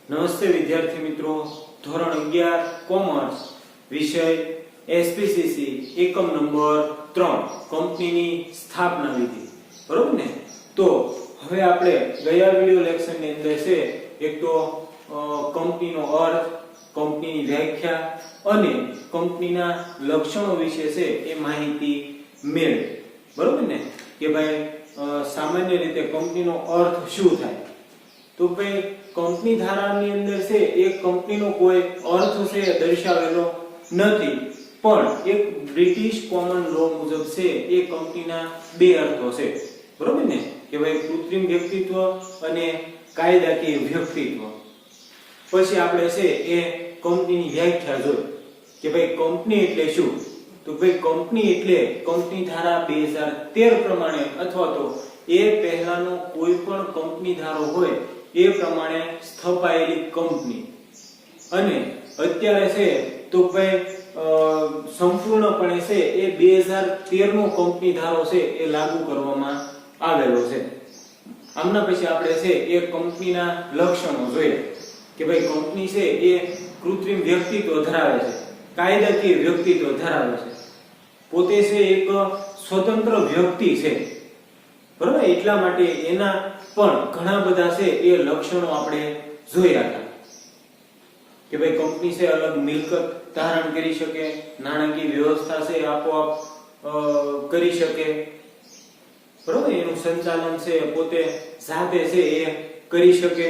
નમસ્તે વિદ્યાર્થી મિત્રો, ધોરણ 11 કોમર્સ વિષય એસપીસીસી એકમ નંબર 3 કંપનીની સ્થાપના વિધિ. બરોબર ને? તો હવે આપણે ગયા વિડિયો લેક્ચરની અંદર છે એક તો કંપનીનો અર્થ, કંપનીની વ્યાખ્યા અને કંપનીના લક્ષણો વિશે છે એ માહિતી મેળવી. બરોબર ને? કે ભાઈ સામાન્ય રીતે કંપનીનો અર્થ શું થાય? તો ભાઈ કંપની ધારાની અંદર છે એ કંપનીનો કોઈ અર્થ છે દર્શાવેલો નથી, પણ એક બ્રિટિશ કોમન લો મુજબ છે એ કંપનીના બે અર્થો છે. બરોબર ને? કે ભાઈ કૃત્રિમ વ્યક્તિત્વ અને કાયદાકીય વ્યક્તિત્વ. પછી આપણે છે એ કંપનીની વ્યાખ્યા જોઈ કે ભાઈ કંપની એટલે શું? તો ભાઈ કંપની એટલે કંપની ધારા 2013 પ્રમાણે અથવા તો એ પહેલાનો કોઈ પણ કંપની ધારો હોય એ પ્રમાણે સ્થપાયેલી કંપની. અને અત્યારે છે તો ભાઈ સંપૂર્ણપણે છે એ 2013 નો કંપની ધારો છે એ લાગુ કરવામાં આવેલો છે. આમના પછી આપણે છે એ કંપનીના લક્ષણો જોઈએ કે ભાઈ કંપની છે એ કૃત્રિમ વ્યક્તિત્વ ધરાવે છે, કાયદાકીય વ્યક્તિત્વ ધરાવે છે, પોતે છે એક સ્વતંત્ર વ્યક્તિ છે. બરાબર? એટલા માટે એના પણ ઘણા બધા છે એ લક્ષણો આપણે જોયા હતા કે ભાઈ કંપની છે અલગ મિલકત ધારણ કરી શકે, નાણાકીય વ્યવસ્થા છે આપોઆપ કરી શકે. બરાબર? એનું સંચાલન છે પોતે જાતે છે એ કરી શકે.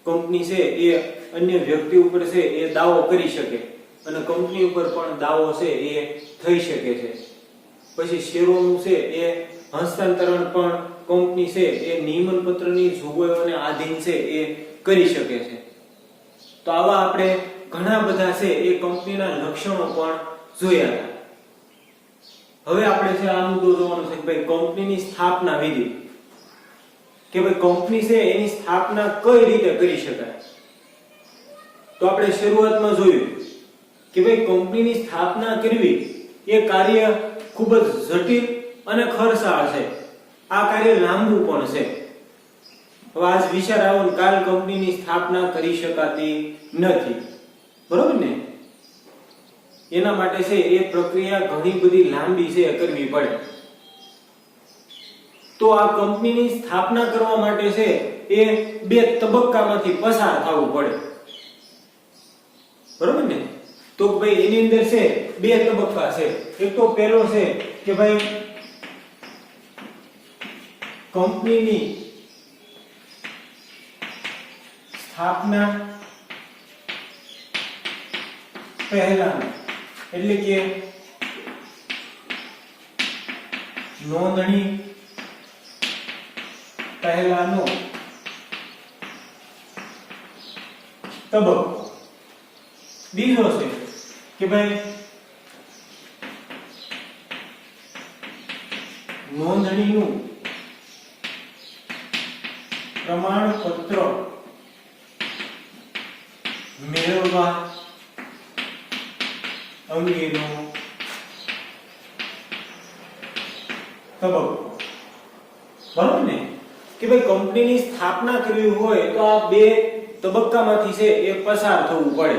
કંપની છે એ અન્ય વ્યક્તિ ઉપર છે એ દાવો કરી શકે અને કંપની ઉપર પણ દાવો છે એ થઈ શકે છે. પછી શેરોનું છે એ હસ્તાંતરણ પણ કંપની છે એ નિયમન પત્રની જોગવાઈઓને આધીન છે એ કરી શકે છે. તો આવા આપણે ઘણા બધા છે એ કંપનીના લક્ષણો પણ જોયા હતા. હવે આપણે છે આ મુદ્દો જોવાનો છે કે ભાઈ કંપનીની સ્થાપના વિધિ, કે ભાઈ કંપની છે એની સ્થાપના કઈ રીતે કરી શકાય. તો આપણે શરૂઆતમાં જોયું કે ભાઈ કંપનીની સ્થાપના કરવી એ કાર્ય ખૂબ જ જટિલ અને ખર્ચાળ છે. આ કાર્ય લાંબુ પણ છે. હવે આજ વિચાર આવો ને કાલ કંપનીની સ્થાપના કરી શકાતી નથી. બરોબર ને? એના માટે છે એ પ્રક્રિયા ઘણી બધી લાંબી છે કરવી પડે. તો આ કંપનીની સ્થાપના કરવા માટે છે એ બે તબક્કામાંથી પસાર થવું પડે. બરોબર ને? તો ભાઈ એની અંદર છે બે તબક્કા છે. એક તો પહેલો છે કે ભાઈ કંપનીની સ્થાપના પહેલા, એટલે કે નોંધણી પહેલાનો તબક્કો. બીજો છે કે ભાઈ નોંધણીનું પ્રમાણપત્ર મેળવવા અંગેનો તબક્કો. બરાબર ને? કે ભાઈ કંપનીની સ્થાપના કરવી હોય તો આ બે તબક્કામાંથી છે એ પસાર થવું પડે.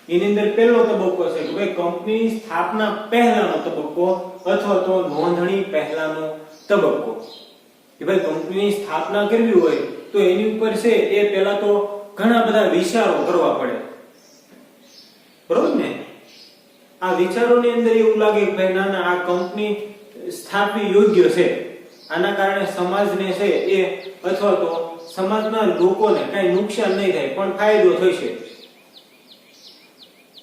એની અંદર પહેલો તબક્કો છે કે ભાઈ કંપનીની સ્થાપના પહેલાનો તબક્કો અથવા તો નોંધણી પહેલાનો તબક્કો. કે ભાઈ કંપનીની સ્થાપના કરવી હોય તો એની ઉપર છે એ પહેલા તો ઘણા બધા વિચારો કરવા પડે. બરોબર ને? આ વિચારોની અંદર એવું લાગે કે ભાઈ ના આ કંપની સ્થાપવી યોગ્ય છે, આના કારણે સમાજને છે એ અથવા તો સમાજના લોકોને કઈ નુકસાન નહીં થાય પણ ફાયદો થશે.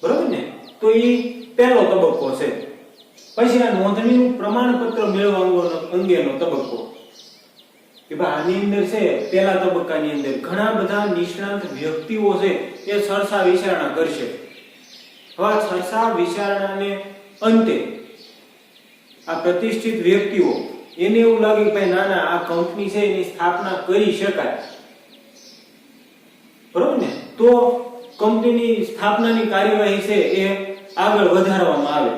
બરોબર ને? તો એ પહેલો તબક્કો છે. પછી આ નોંધણીનું પ્રમાણપત્ર મેળવવાનો અંગેનો તબક્કો. કે ભાઈ આની અંદર છે પહેલા તબક્કાની અંદર ઘણા બધા નિષ્ણાત વ્યક્તિઓ છે એ ચર્ચા વિચારણા કરશે. હવે ચર્ચા વિચારણાને અંતે આ પ્રતિષ્ઠિત વ્યક્તિઓ એને એવું લાગે કે ભાઈ ના આ કંપની છે એની સ્થાપના કરી શકાય. બરોબર ને? તો કંપનીની સ્થાપનાની કાર્યવાહી છે એ આગળ વધારવામાં આવે.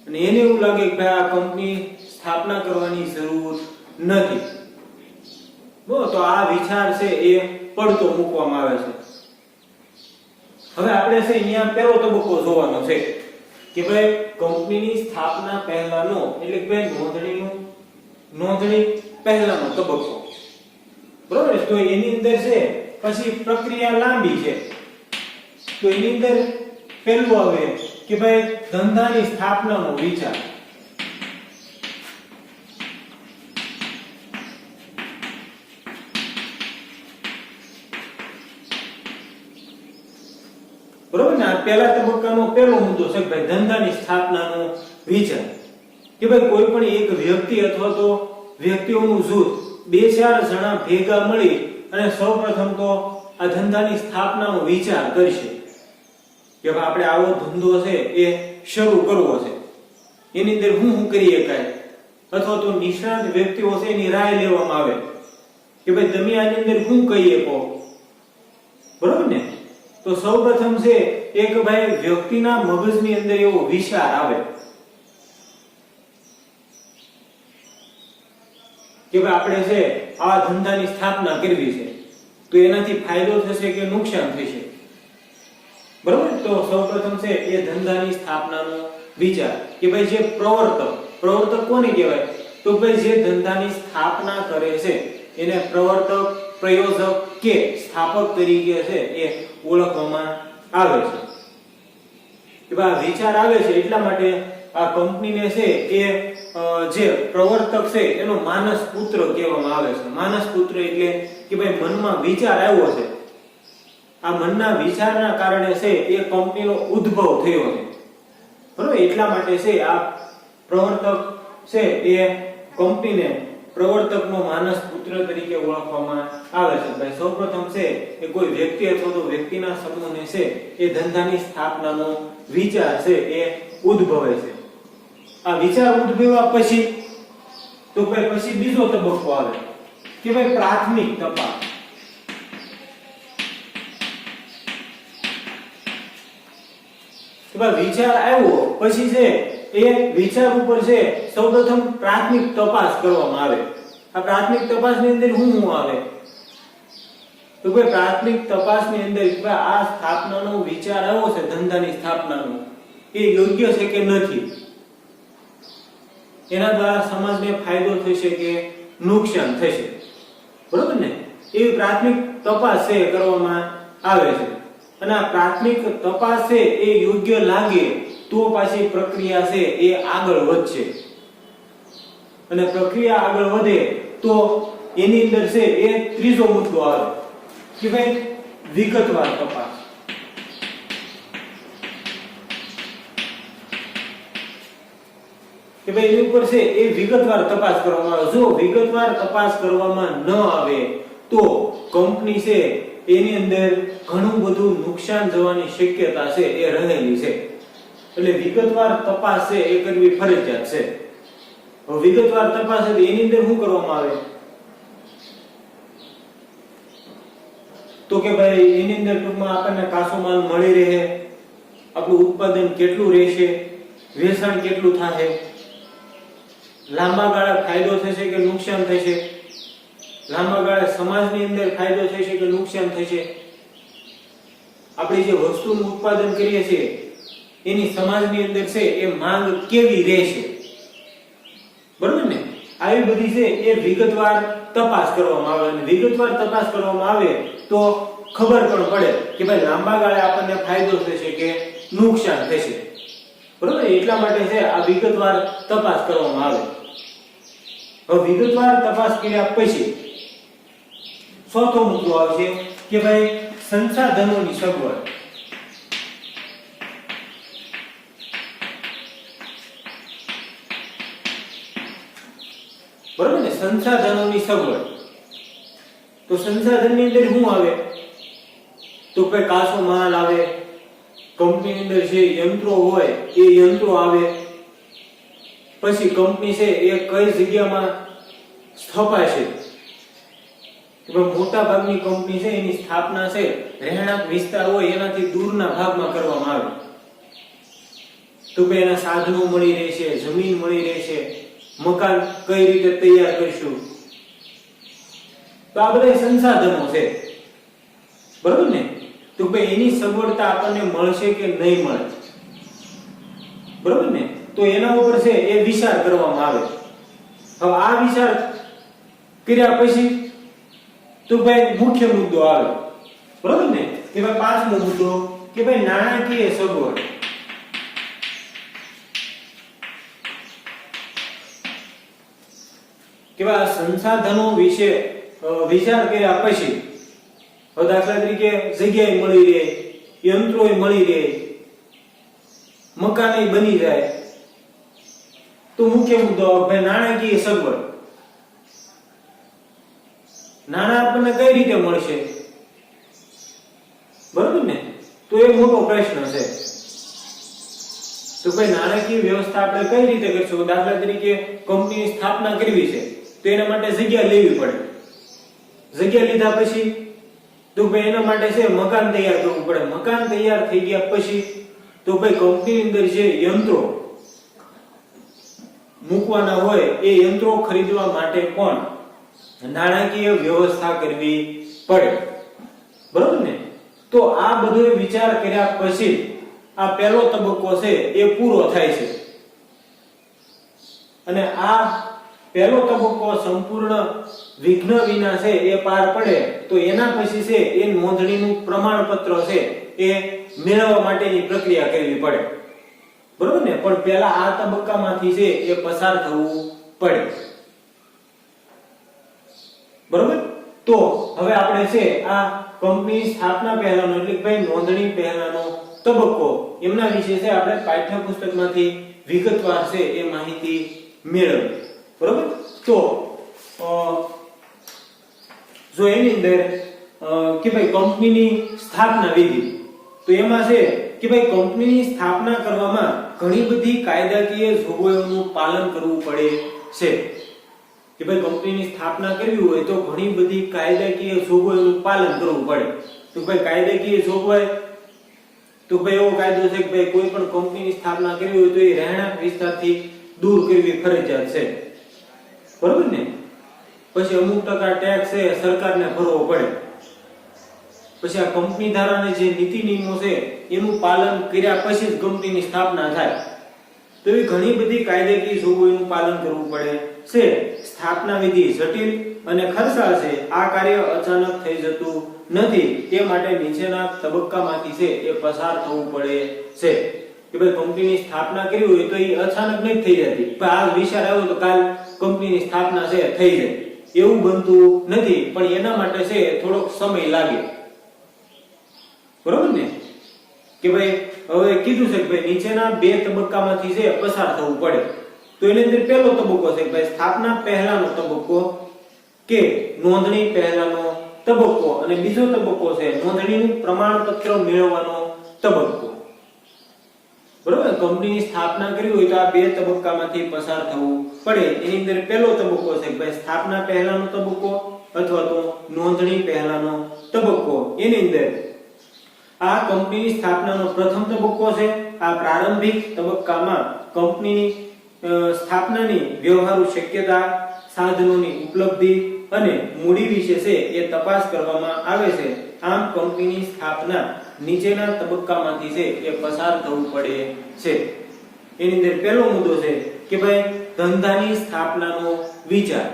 અને એને એવું લાગે કે ભાઈ આ કંપની સ્થાપના કરવાની જરૂર નથી. તો આ વિચાર છે એ પડતો મૂકવામાં આવે છે. હવે આપણે છે અહીંયા પહેલો તબક્કો જોવાનો છે કે ભાઈ કંપનીની સ્થાપના પહેલાનો એટલે કે નોંધણી પહેલાનો તબક્કો. બરોબર. તો એની અંદર છે પછી પ્રક્રિયા લાંબી છે. તો એની અંદર પહેલું આવે કે ભાઈ ધંધાની સ્થાપનાનો વિચાર. બરોબર ને. આ પહેલા તબક્કાનો પહેલો મુદ્દો છે ભાઈ ધંધાની સ્થાપનાનો વિચાર. કે ભાઈ કોઈ પણ એક વ્યક્તિ અથવા તો વ્યક્તિઓનું જૂથ બે ચાર જણા ભેગા મળી અને સૌપ્રથમ તો આ ધંધાની સ્થાપનાનો વિચાર કરશે કે આપણે આવો ધંધો છે એ શરૂ કરવો છે. એની અંદર હું કરી શકાય અથવા તો નિષ્ણાત વ્યક્તિઓ છે એની રાય લેવામાં આવે કે ભાઈ તમે આની અંદર શું કહી શકો. બરોબર ને. તો સૌપ્રથમ છે એક ભાઈ વ્યક્તિના મગજની અંદર એવો વિચાર આવે કે ભાઈ આપણે છે આ ધંધાની સ્થાપના કરવી છે તો એનાથી ફાયદો થશે કે નુકસાન થશે. બરોબર. તો સૌપ્રથમ છે એ ધંધાની સ્થાપનાનો વિચાર કે ભાઈ જે પ્રવર્તક કોને કહેવાય તો ભાઈ જે ધંધાની સ્થાપના કરે છે એને પ્રવર્તક, પ્રયોજક કે સ્થાપક તરીકે છે એ ઓળખવામાં આવે છે. કે ભાઈ વિચાર આવે છે એટલા માટે આ કંપનીને છે એ જે પ્રવર્તક છે એનો માનસ પુત્ર કહેવામાં આવે છે. માનસ પુત્ર એટલે કે ભાઈ મનમાં વિચાર આવ્યો છે. આ મનના વિચારના કારણે છે એ કંપનીનો ઉદ્ભવ થયો છે. બરોબર. એટલા માટે છે આ પ્રવર્તક છે એ કંપનીને પ્રવર્તકનો માનસ પુત્ર તરીકે ઓળખવામાં આવે છે. ભાઈ સૌપ્રથમ છે એ કોઈ વ્યક્તિ અથવા તો વ્યક્તિના સમૂહને છે એ ધંધાની સ્થાપનાનો વિચાર છે એ ઉદ્ભવે છે. આ વિચાર ઉદ્ભવ્યા પછી તો ભાઈ પછી બીજો તબક્કો આવે કે ભાઈ પ્રાથમિક તપાસ. કે ભાઈ વિચાર આવ્યો પછી છે એ વિચાર ઉપર છે સૌપ્રથમ પ્રાથમિક તપાસ કરવામાં આવે. આ પ્રાથમિક તપાસની અંદર શું આવે તો ભાઈ પ્રાથમિક તપાસની અંદર આ સ્થાપનાનો વિચાર આવ્યો છે ધંધાની સ્થાપનાનો એ યોગ્ય છે કે નથી, એના દ્વારા સમાજને ફાયદો થશે કે નુકસાન થશે. બરોબર ને. એ પ્રાથમિક તપાસ છે કરવામાં આવે છે અને આ પ્રાથમિક તપાસ છે એ યોગ્ય લાગે તો પાછી પ્રક્રિયા છે એ આગળ વધશે અને પ્રક્રિયા આગળ વધે તો એની અંદર છે એ ત્રીજો મુદ્દો આવે કે ભાઈ વિગતવાર તપાસ. કે ભાઈ એની ઉપર છે એ વિગતવાર તપાસ કરવામાં આવે. જો વિગતવાર તપાસ કરવામાં ન આવે તો કંપની છે એની અંદર ઘણું બધું નુકસાન જવાની શક્યતા છે એ રહેલી છે. એટલે વિગતવાર તપાસ છે એ કરવી ફરજિયાત છે. હવે વિગતવાર તપાસ છે એની અંદર શું કરવામાં આવે તો કે ભાઈ એની અંદર ટૂંકમાં આપણને કાચો માલ મળી રહે, આપણું ઉત્પાદન કેટલું રહેશે, વેચાણ કેટલું થશે, લાંબા ગાળે ફાયદો થશે કે નુકસાન થશે, લાંબા ગાળે સમાજની અંદર ફાયદો થશે કે નુકસાન થશે, આપણે જે વસ્તુનું ઉત્પાદન કરીએ છીએ એની સમાજની અંદર છે એ માંગ કેવી રહેશે. બરોબર ને. આવી બધી છે એ વિગતવાર તપાસ કરવામાં આવે અને વિગતવાર તપાસ કરવામાં આવે તો ખબર પણ પડે કે ભાઈ લાંબા ગાળે આપણને ફાયદો થશે કે નુકસાન થશે. બરોબર. એટલા માટે છે આ વિગતવાર તપાસ કરવામાં આવે. હવે વિગતવાર તપાસ કર્યા પછી ચોથો મુદ્દો આવશે કે ભાઈ સંસાધનોની સગવડ. બરોબર ને. સંસાધનોની સગવડ. તો સંસાધનની અંદર શું આવે તો કે કાચો માલ આવે, કંપનીની અંદર જે યંત્રો હોય એ યંત્રો આવે, પછી કંપની છે એ કઈ જગ્યામાં સ્થપાશે. મોટા ભાગની કંપની છે એની સ્થાપના છે રહેણાંક વિસ્તાર હોય એનાથી દૂરના ભાગમાં કરવામાં આવે. તો કે એના સાધનો મળી રહેશે, જમીન મળી રહેશે, મકાન કઈ રીતે તૈયાર કરશું, તો આ બધા સંસાધનો છે, બરોબર ને? તો ભાઈ એની સગવડતા આપણને મળશે કે નહીં મળે, બરોબર ને? તો એના ઉપર છે એ વિચાર કરવામાં આવે. હવે આ વિચાર કર્યા પછી તો ભાઈ મુખ્ય મુદ્દો આવે, બરોબર ને? કે ભાઈ પાંચમો મુદ્દો કે ભાઈ નાણાકીય સગવડ. કે ભાઈ સંસાધનો વિશે વિચાર કર્યા પછી હવે દાખલા તરીકે જગ્યાએ મળી રહે, યંત્રોય મળી રહે, મકાને બની જાય, તો મુખ્ય મુદ્દો ભાઈ નાણાકીય સગવડ. નાણાં આપણને કઈ રીતે મળશે, બરોબર ને? તો એ મોટો પ્રશ્ન છે. તો ભાઈ નાણાકીય વ્યવસ્થા આપણે કઈ રીતે કરશું? દાખલા તરીકે કંપનીની સ્થાપના કરવી છે તો એના માટે જગ્યા લેવી પડે. જગ્યા લીધા પછી તો ભાઈ એના માટે છે મકાન તૈયાર કરવું પડે. મકાન તૈયાર થઈ ગયા પછી તો ભાઈ કંપનીની અંદર જે યંત્રો મૂકવાના હોય એ યંત્રો ખરીદવા માટે પણ નાણાકીય વ્યવસ્થા કરવી પડે, બરોબર ને? તો આ બધો વિચાર કર્યા પછી આ પહેલો તબક્કો છે એ પૂરો થાય છે. અને આ પહેલો તબક્કો સંપૂર્ણ વિઘ્ન વિના છે એ પાર પડે તો એના પછી છે એ નોંધણીનું પ્રમાણપત્ર છે એ મેળવવા માટેની પ્રક્રિયા કરવી પડે, બરોબર ને? પણ પહેલા આ તબક્કામાંથી છે એ પસાર થવું પડે, બરોબર? તો હવે આપણે છે આ કંપની સ્થાપના પહેલાનો એટલે કે ભાઈ નોંધણી પહેલાનો તબક્કો એમના વિશે છે આપણે પાઠ્યપુસ્તકમાંથી વિગતવાર છે એ માહિતી મેળવી, બરોબર? તો જો એની અંદર કે ભાઈ કંપનીની સ્થાપના વિધિ, તો એમાં છે કે ભાઈ કંપનીની સ્થાપના કરવામાં ઘણી બધી કાયદાકીય જોગવાઈઓનું પાલન કરવું પડે છે. કે ભાઈ કંપનીની સ્થાપના કરવી હોય તો ઘણી બધી કાયદાકીય જોગવાઈઓનું પાલન કરવું પડે. તો ભાઈ કાયદાકીય જોગવાઈ તો ભાઈ એવો કાયદો છે કે ભાઈ કોઈ પણ કંપનીની સ્થાપના કરવી હોય તો એ રહેણાંક વિસ્તારથી દૂર કરવી ફરજિયાત છે, બરોબર ને? પછી અમુક ટકા ટેક્સ છે સરકારને ભરવો પડે. પછી આ કંપની ધારાની જે નીતિ નિયમો છે એનું પાલન કર્યા પછી જ કંપનીની સ્થાપના થાય. તો એ ઘણી બધી કાયદાકીય જોગવાઈઓનું પાલન કરવું પડે છે. સ્થાપના વિધિ જટિલ અને ખર્ચાળ છે. આ કાર્ય અચાનક થઈ જતું નથી, તે માટે નીચેના તબક્કામાંથી છે એ પસાર થવું પડે છે. કે ભાઈ કંપનીની સ્થાપના કરવી હોય તો એ અચાનક નહીં થઈ જતી. પણ આ વિચાર આવ્યો તો કાલ કંપનીની સ્થાપના છે થઈ જાય એવું બનતું નથી, પણ એના માટે છે થોડોક સમય લાગે, બરોબર ને? કે ભાઈ હવે કીધું છે કે ભાઈ નીચેના બે તબક્કામાંથી છે પસાર થવું પડે. તો એની અંદર પહેલો તબક્કો છે કે ભાઈ સ્થાપના પહેલાનો તબક્કો કે નોંધણી પહેલાનો તબક્કો, અને બીજો તબક્કો છે નોંધણીનું પ્રમાણપત્ર મેળવવાનો તબક્કો, બરોબર? કંપનીની સ્થાપના કરવી હોય તો આ બે તબક્કામાંથી પસાર થવું પડે. એની અંદર પહેલો તબક્કો છે કે ભાઈ સ્થાપના પહેલાનો તબક્કો અથવા તો નોંધણી પહેલાનો તબક્કો. એની અંદર આ કંપનીની સ્થાપનાનો પ્રથમ તબક્કો છે. આ પ્રારંભિક તબક્કામાં કંપનીની સ્થાપનાની વ્યવહારુ શક્યતા, સાધનોની ઉપલબ્ધિ અને મૂડી વિશે છે એ તપાસ કરવામાં આવે છે. આમ કંપનીની સ્થાપના નીચેના તબક્કામાંથી છે એ પસાર થવું પડે છે. એની અંદર પહેલો મુદ્દો છે કે ભાઈ ધંધાની સ્થાપનાનો વિચાર.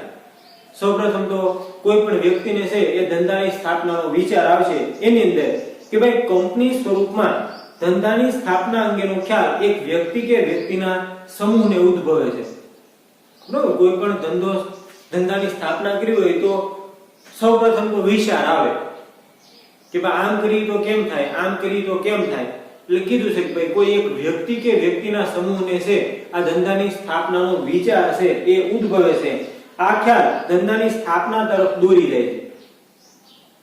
સૌપ્રથમ તો કોઈ પણ વ્યક્તિને છે એ ધંધાની સ્થાપનાનો વિચાર આવશે. એની અંદર કે ભાઈ કંપની સ્વરૂપમાં ધંધાની સ્થાપના અંગેનો ખ્યાલ એક વ્યક્તિ કે વ્યક્તિના સમૂહને ઉદ્ભવે છે, બરોબર? કોઈ પણ ધંધાની સ્થાપના કરવી હોય તો સૌપ્રથમ તો વિચાર આવે કે ભાઈ આમ કરી તો કેમ થાય, આમ કરી તો કેમ થાય. એટલે કીધું છે કે ભાઈ કોઈ એક વ્યક્તિ કે વ્યક્તિના સમૂહને છે આ ધંધાની સ્થાપનાનો વિચાર છે એ ઉદ્ભવે છે. આ ખ્યાલ ધંધાની સ્થાપના તરફ દોરી જાય છે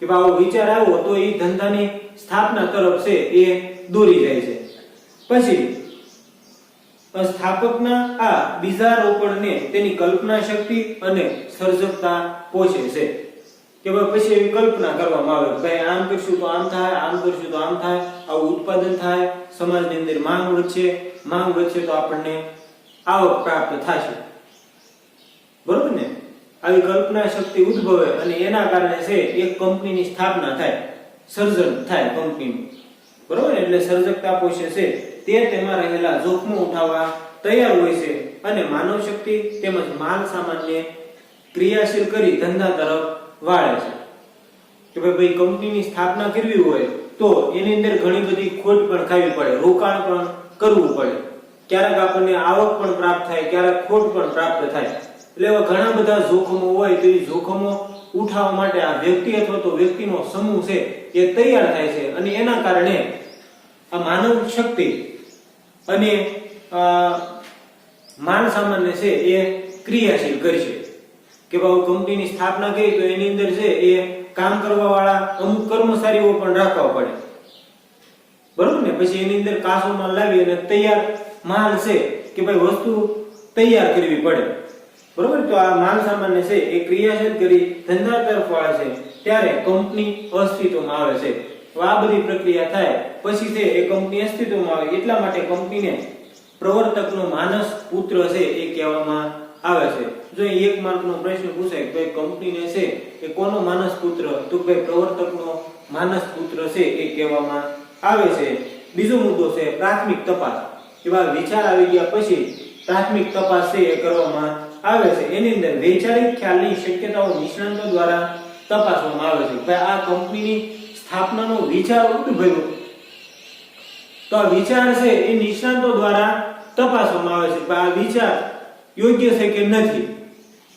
કે ભાઈ આવો વિચાર આવ્યો તો એ ધંધાની સ્થાપના તરફ છે એ દોરી જાય છે. પછી સ્થાપકના આ બીજારોપણને તેની કલ્પના શક્તિ અને સર્જકતા પહોંચે છે. કે ભાઈ પછી એવી કલ્પના કરવામાં આવે ભાઈ આમ કરશું તો આમ થાય, આમ કરશું તો આમ થાય, આવું ઉત્પાદન થાય, સમાજની અંદર માંગ વધશે તો આપણને આવક પ્રાપ્ત થશે, બરોબર ને? આવી કલ્પના શક્તિ ઉદ્ભવે અને એના કારણે છે એક કંપનીની સ્થાપના થાય, સર્જન થાય કંપનીનું, બરોબર. એટલે સર્જકતા પોષે છે તે તેમાં રહેલા જોખમો ઉઠાવવા તૈયાર હોય છે અને માનવ શક્તિ તેમજ માલ સામાનને ક્રિયાશીલ કરી ધંધા તરફ વાળે છે. કે ભાઈ કંપનીની સ્થાપના કરવી હોય તો એની અંદર ઘણી બધી ખોટ પણ ખાવી પડે, રોકાણ પણ કરવું પડે, ક્યારેક આપણને આવક પણ પ્રાપ્ત થાય, ક્યારેક ખોટ પણ પ્રાપ્ત થાય. એટલે એવા ઘણા બધા જોખમો હોય તો એ જોખમો ઉઠાવવા માટે આ વ્યક્તિ અથવા તો વ્યક્તિનો સમૂહ છે એ તૈયાર થાય છે અને એના કારણે આ માનવ શક્તિ અને માલ સામાન્ય છે એ ક્રિયાશીલ કરશે. કે ભાઈ કંપનીની સ્થાપના કરી તો એની અંદર છે એ કામ કરવા વાળા અમુક કર્મચારીઓ પણ રાખવા પડે, બરોબર ને. પછી એની અંદર કાચો માલ લાવી અને તૈયાર માલ છે કે ભાઈ વસ્તુ તૈયાર કરવી પડે, બરોબર. તો આ માલ સામાન્ય છે એ ક્રિયાશીલ કરી ધંધા તરફ વાળે છે ત્યારે કંપની અસ્તિત્વમાં આવે છે. આ બધી પ્રક્રિયા થાય પછી છે એ કંપની અસ્તિત્વમાં આવે. એટલા માટે કંપનીને પ્રવર્તકનો માનસ પુત્ર છે એ કહેવામાં આવે છે. જો એક માર્કનો પ્રશ્ન પૂછાય કે કંપનીને છે એ કોનો માનસ પુત્ર, તો કે પ્રવર્તકનો માનસ પુત્ર છે એ કહેવામાં આવે છે. બીજો મુદ્દો છે પ્રાથમિક તપાસ. એવા વિચાર આવી ગયા પછી પ્રાથમિક તપાસ છે એ કરવામાં આવે છે. એની અંદર વૈચારિક ખ્યાલની શક્યતાઓ નિષ્ણાતો દ્વારા તપાસવામાં આવે છે. ભાઈ આ કંપનીની સ્થાપનાનો વિચાર ઉદ્ભવ્યો તો આ વિચાર છે એ નિષ્ણાતો દ્વારા તપાસવામાં આવે છે કે આ વિચાર યોગ્ય છે કે નથી,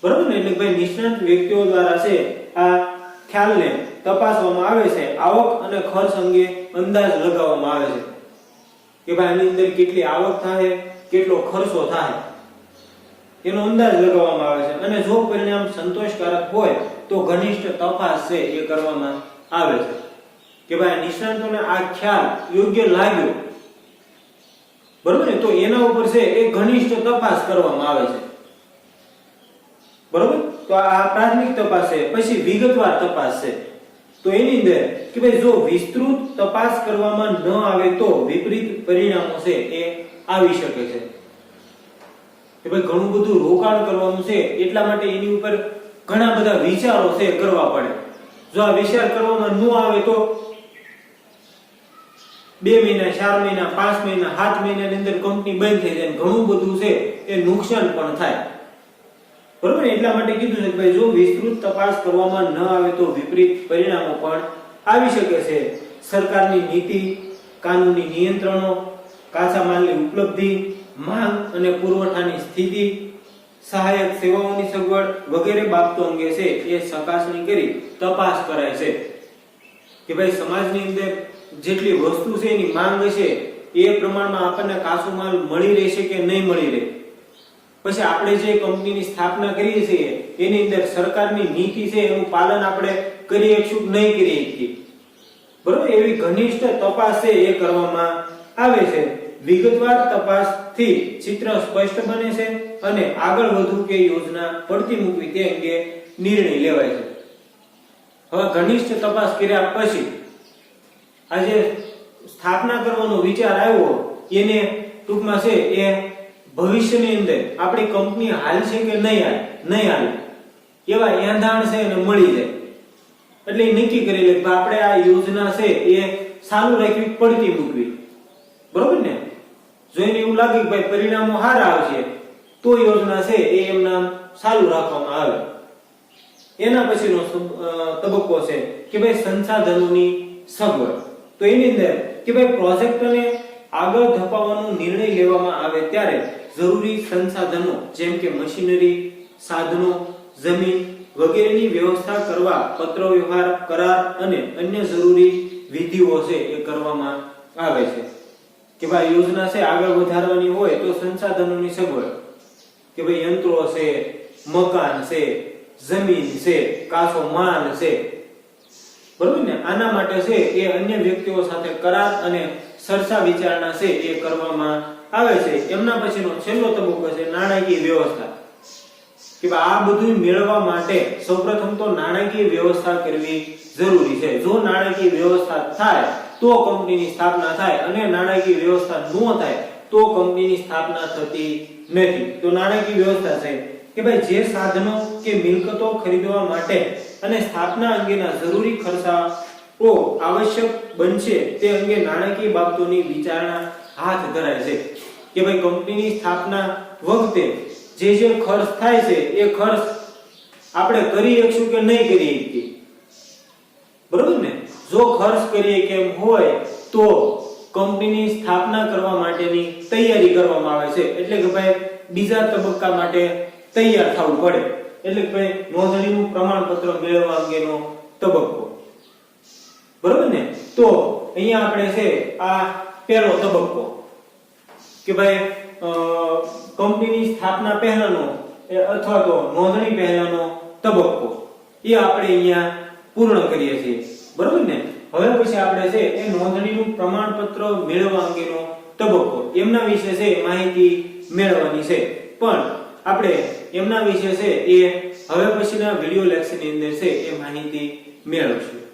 બરોબર ને. એટલે ભાઈ નિષ્ણાત વ્યક્તિઓ દ્વારા છે આ ખ્યાલને તપાસવામાં આવે છે. આવક અને ખર્ચ અંગે અંદાજ લગાવવામાં આવે છે કે ભાઈ આની અંદર કેટલી આવક થાય, કેટલો ખર્ચો થાય, એનો અંદાજ લગાવવામાં આવે છે. અને જો પરિણામ સંતોષકારક હોય તો ઘનિષ્ઠ તપાસ છે એ કરવામાં આવે છે કે ભાઈ નિષ્ણાતોને આ ખ્યાલ યોગ્ય લાગ્યો, બરોબર ને, તો એના ઉપર છે એ ઘનિષ્ઠ તપાસ કરવામાં આવે છે, બરોબર. તો આ પ્રાથમિક તપાસ છે. પછી વિગતવાર તપાસ છે. તો એની અંદર કે ભાઈ જો વિસ્તૃત તપાસ કરવામાં ન આવે તો વિપરીત પરિણામો છે એ આવી શકે છે. કે ભાઈ ઘણું બધું રોકાણ કરવાનું છે એટલા માટે એની ઉપર ઘણા બધા વિચારો છે કરવા પડે. જો આ વિચાર કરવામાં ન આવે તો 2 મહિના, 4 મહિના, 5 મહિના, 7 મહિનાની અંદર કંપની બંધ થઈ જાય, ઘણું બધું છે એ નુકસાન પણ થાય, બરોબર. એટલા માટે કીધું છે કે ભાઈ જો વિસ્તૃત તપાસ કરવામાં ન આવે તો વિપરીત પરિણામો પણ આવી શકે છે. સરકારની નીતિ, કાનૂની નિયંત્રણો, કાચા માલની ઉપલબ્ધિ, માંગ અને પુરવઠાની સ્થિતિ, સહાયક સેવાઓની સગવડ વગેરે બાબતો અંગે છે એ ચકાસણી કરી તપાસ કરાય છે કે ભાઈ સમાજની અંદર જેટલી વસ્તુ છે એની માંગ છે એ પ્રમાણમાં આપણને કાચો માલ મળી રહેશે કે નહીં મળી રહે. પછી આપણે જે કંપનીની સ્થાપના કરીએ છીએ એની અંદર સરકારની નીતિ છે એનું પાલન આપણે કરી શકશું કે નહીં કરી શકીએ, બરોબર. એવી ઘનિષ્ઠ તપાસ છે એ કરવામાં આવે છે. વિગતવાર તપાસથી ચિત્ર સ્પષ્ટ બને છે અને આગળ વધુ કે યોજના પડતી મૂકવી તે અંગે નિર્ણય લેવાય છે. હવે ઘનિષ્ઠ તપાસ કર્યા પછી આજે સ્થાપના કરવાનો વિચાર આવ્યો એને ટૂંકમાં છે એ ભવિષ્યની અંદર આપણી કંપની હાલશે કે નહીં હાલે એવા એંધાણ છે એને મળી જાય. એટલે નક્કી કરી લે કે આપણે આ યોજના છે એ ચાલુ રાખવી, પડતી મૂકવી, બરોબર ને. જો એને એવું લાગે કે ભાઈ પરિણામો સારા આવશે તો યોજના છે એ એમના ચાલુ રાખવામાં આવે. એના પછીનો તબક્કો છે કે ભાઈ સંસાધનોની સગવડ. તો એની અંદર કે ભાઈ પ્રોજેક્ટને આગળ ધપાવવાનો નિર્ણય લેવામાં આવે ત્યારે જરૂરી સંસાધનો જેમ કે મશીનરી, સાધનો, જમીન વગેરેની વ્યવસ્થા કરવા પત્ર વ્યવહાર, કરાર અને અન્ય જરૂરી વિધિઓ છે એ કરવામાં આવે છે. કે ભાઈ યોજના છે આગળ વધારવાની હોય તો સંસાધનોની સગવડ કે ભાઈ યંત્રો છે, મકાન છે, જમીન છે, કાચો માલ છે, બરોબર ને. આના માટે છે એ અન્ય વ્યક્તિઓ સાથે કરાર અને ચર્ચા વિચારણા છે એ કરવામાં આવે છે. એમના પછીનો છેલ્લો તબક્કો છે નાણાકીય વ્યવસ્થા. કે આ બધું મેળવવા માટે સૌપ્રથમ તો નાણાકીય વ્યવસ્થા કરવી જરૂરી છે. જો નાણાકીય વ્યવસ્થા થાય તો કંપનીની સ્થાપના થાય અને નાણાકીય વ્યવસ્થા ન થાય તો કંપનીની સ્થાપના થતી નથી. તો નાણાકીય વ્યવસ્થા છે કે ભાઈ જે સાધનો કે મિલકતો ખરીદવા માટે અને સ્થાપના અંગેના જરૂરી ખર્ચાઓ આવશ્યક બનશે તે અંગે નાણાકીય બાબતોની વિચારણા હાથ ધરાય છે કે ભાઈ કંપનીની સ્થાપના વખતે જે ખર્ચ થાય છે એ ખર્ચ આપણે કરી શકશું કે નહીં કરી શકીએ, બરોબર ને? જો ખર્ચ કરીએ કેમ હોય તો કંપનીની સ્થાપના કરવા માટેની તૈયારી કરવામાં આવે છે, એટલે કે ભાઈ બીજા તબક્કા માટે તૈયાર થવું પડે, એટલે કે ભાઈ નોંધણીનું પ્રમાણપત્ર મેળવવા અંગેનો તબક્કો, બરોબર ને? તો અહીંયા આપણે છે આ પહેલો તબક્કો કે ભાઈ કંપનીની સ્થાપના પહેલાનો અથવા તો નોંધણી પહેલાનો તબક્કો એ આપણે અહીંયા પૂર્ણ કરીએ છીએ, બરોબર ને? હવે પછી આપણે છે એ નોંધણીનું પ્રમાણપત્ર મેળવવા અંગેનો તબક્કો એમના વિશે છે માહિતી મેળવવાની છે, પણ આપણે એમના વિશે છે એ હવે પછીના વિડિયો લેક્ચરની અંદર છે એ માહિતી મેળવશું.